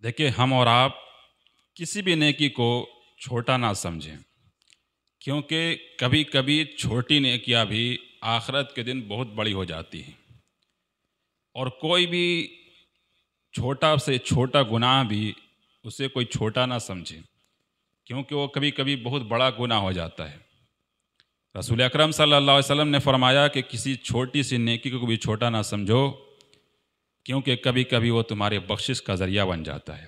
देखिए, हम और आप किसी भी नेकी को छोटा ना समझें, क्योंकि कभी कभी छोटी नेकियां भी आखिरत के दिन बहुत बड़ी हो जाती हैं। और कोई भी छोटा से छोटा गुनाह भी उसे कोई छोटा ना समझे, क्योंकि वो कभी कभी बहुत बड़ा गुनाह हो जाता है। रसूल अकरम सल्लल्लाहु अलैहि वसल्लम ने फरमाया कि किसी छोटी सी नेकी को भी छोटा ना समझो, क्योंकि कभी कभी वो तुम्हारे बख्शिश का ज़रिया बन जाता है।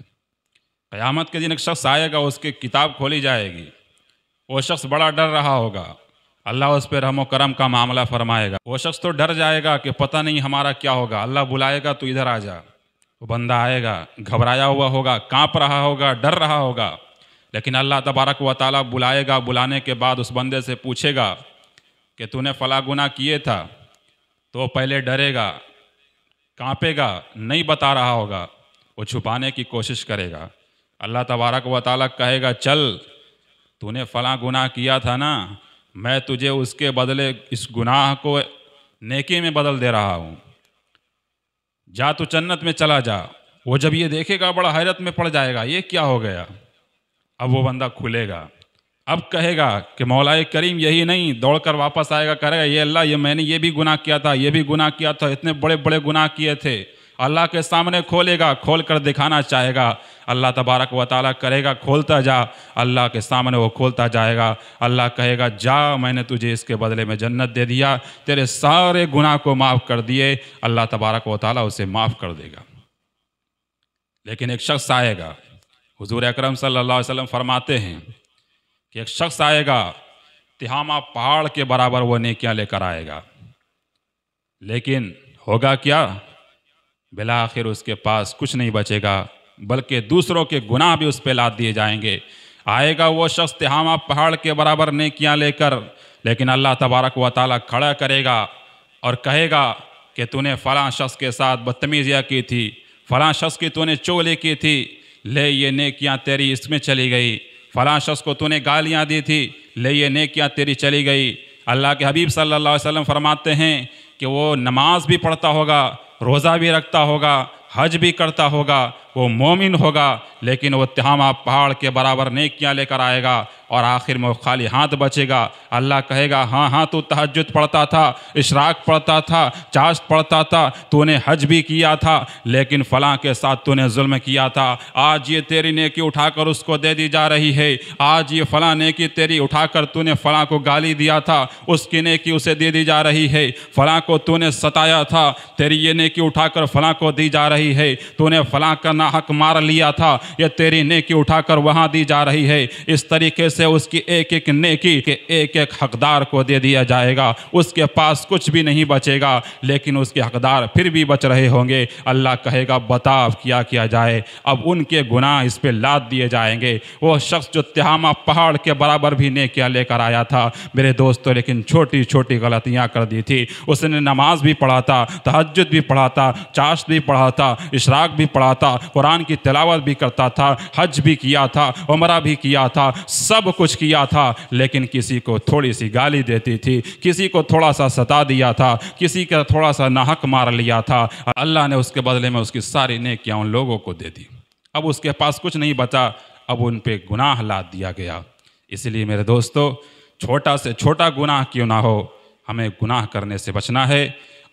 क़यामत के दिन एक शख्स आएगा, उसकी किताब खोली जाएगी। वो शख्स बड़ा डर रहा होगा, अल्लाह उस पर रहम करम का मामला फरमाएगा। वो शख्स तो डर जाएगा कि पता नहीं हमारा क्या होगा। अल्लाह बुलाएगा तो इधर आ जा। वो बंदा आएगा, घबराया हुआ होगा, कांप रहा होगा, डर रहा होगा। लेकिन अल्लाह तबारक व तआला बुलाएगा। बुलाने के बाद उस बंदे से पूछेगा कि तूने फला गुनाह किए था, तो वो पहले डरेगा, कांपेगा, नहीं बता रहा होगा, वो छुपाने की कोशिश करेगा। अल्लाह तबारक व तआला कहेगा, चल तूने फला गुनाह किया था ना, मैं तुझे उसके बदले इस गुनाह को नेकी में बदल दे रहा हूँ, जा तू जन्नत में चला जा। वो जब ये देखेगा बड़ा हैरत में पड़ जाएगा, ये क्या हो गया। अब वो बंदा खुलेगा, अब कहेगा कि मौलाए करीम यही नहीं, दौड़कर वापस आएगा, कहेगा ये अल्लाह, ये मैंने ये भी गुनाह किया था, ये भी गुनाह किया था, इतने बड़े बड़े गुनाह किए थे। अल्लाह के सामने खोलेगा, खोल कर दिखाना चाहेगा। अल्लाह तबारक व तआला करेगा खोलता जा। अल्लाह के सामने वो खोलता जाएगा। अल्लाह कहेगा जा, मैंने तुझे इसके बदले में जन्नत दे दिया, तेरे सारे गुनाह को माफ़ कर दिए। अल्लाह तबारक व तआला उसे माफ़ कर देगा। लेकिन एक शख्स आएगा, हुजूर अकरम सल्लल्लाहु अलैहि वसल्लम फरमाते हैं कि एक शख्स आएगा, तिहामा पहाड़ के बराबर वो नेकियां लेकर आएगा, लेकिन होगा क्या, बिला आखिर उसके पास कुछ नहीं बचेगा, बल्कि दूसरों के गुनाह भी उस पर लाद दिए जाएंगे। आएगा वो शख्स तिहामा पहाड़ के बराबर नेकियां लेकर, लेकिन अल्लाह तबारक व तआला खड़ा करेगा और कहेगा कि तूने फ़लाँ शख्स के साथ बदतमीज़ियाँ की थी, फ़लाँ शख्स की तूने चोली की थी, ले ये नेकियां तेरी इसमें चली गई। फ़लाँ शख्स को तूने गालियां दी थी, ले ये नेकियां तेरी चली गई। अल्लाह के हबीब सल्लल्लाहु अलैहि वसल्लम फरमाते हैं कि वो नमाज भी पढ़ता होगा, रोज़ा भी रखता होगा, हज भी करता होगा, वो मोमिन होगा, लेकिन वो तिहामा पहाड़ के बराबर नेकियां लेकर आएगा और आखिर में वो खाली हाथ बचेगा। अल्लाह कहेगा हाँ हाँ, तू तहज्जुद पढ़ता था, इशराक पढ़ता था, चाश्त पढ़ता था, तूने हज भी किया था, लेकिन फ़लाँ के साथ तूने जुल्म किया था। आज ये तेरी नेकी उठाकर उसको दे दी जा रही है। आज ये फ़लाँ नेकी तेरी उठाकर तूने फ़लाँ को गाली दिया था, उसकी नेकी उसे दे दी जा रही है। फ़लाँ को तूने सताया था, तेरी ये नेकी उठाकर फ़लाँ को दी जा रही है। तूने फ़लाँ का नाहक मार लिया था, ये तेरी नेकी उठाकर वहाँ दी जा रही है। इस तरीके से उसकी एक एक नेकी के एक एक हकदार को दे दिया जाएगा। उसके पास कुछ भी नहीं बचेगा, लेकिन उसके हकदार फिर भी बच रहे होंगे। अल्लाह कहेगा बता अब क्या किया जाए। अब उनके गुनाह इस पे लाद दिए जाएंगे। वो शख्स जो तिहामा पहाड़ के बराबर भी नेकियां लेकर आया था मेरे दोस्तों, लेकिन छोटी छोटी गलतियां कर दी थी। उसने नमाज भी पढ़ा था, तहज्जुद भी पढ़ा था, चाश्त भी पढ़ा था, इशराक भी पढ़ा था, कुरान की तिलावत भी करता था, हज भी किया था, उमरा भी किया था, सब कुछ किया था, लेकिन किसी को थोड़ी सी गाली देती थी, किसी को थोड़ा सा सता दिया था, किसी का थोड़ा सा नाहक मार लिया था। अल्लाह ने उसके बदले में उसकी सारी नेकियां उन लोगों को दे दी। अब उसके पास कुछ नहीं बचा, अब उन पे गुनाह लाद दिया गया। इसलिए मेरे दोस्तों, छोटा से छोटा गुनाह क्यों ना हो, हमें गुनाह करने से बचना है।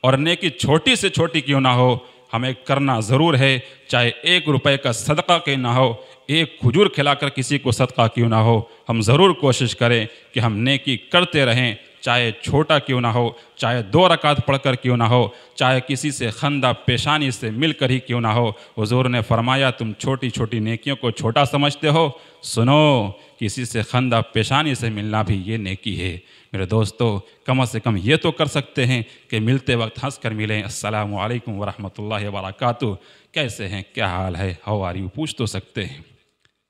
और नेकी छोटी से छोटी क्यों ना हो, हमें करना ज़रूर है। चाहे 1 रुपए का सदका क्यों ना हो, एक खजूर खिलाकर किसी को सदका क्यों ना हो, हम ज़रूर कोशिश करें कि हम नेकी करते रहें। चाहे छोटा क्यों ना हो, चाहे 2 रकात पढ़कर क्यों ना हो, चाहे किसी से खंदा पेशानी से मिलकर ही क्यों ना हो। हुजूर ने फरमाया तुम छोटी छोटी नेकियों को छोटा समझते हो, सुनो, किसी से खंदा पेशानी से मिलना भी ये नेकी है। मेरे दोस्तों, कम से कम ये तो कर सकते हैं कि मिलते वक्त हंस कर मिलें। अस्सलामु अलैकुम वरहमतुल्लाहि वबरकातुहू। कैसे हैं, क्या हाल है, हाउ आर यू, पूछ तो सकते हैं।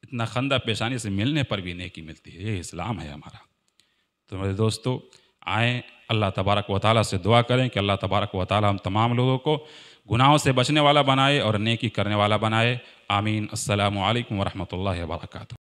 इतना खंदा पेशानी से मिलने पर भी नेकी मिलती है, ये इस्लाम है हमारा। तो मेरे दोस्तों, आएँ अल्लाह तबारक व तआला से दुआ करें कि अल्लाह तबारक व तआला हम तमाम लोगों को गुनाहों से बचने वाला बनाए और नेकी करने वाला बनाए। आमीन। अस्सलामु अलैकुम वरहमतुल्लाहि वबरकातुहू।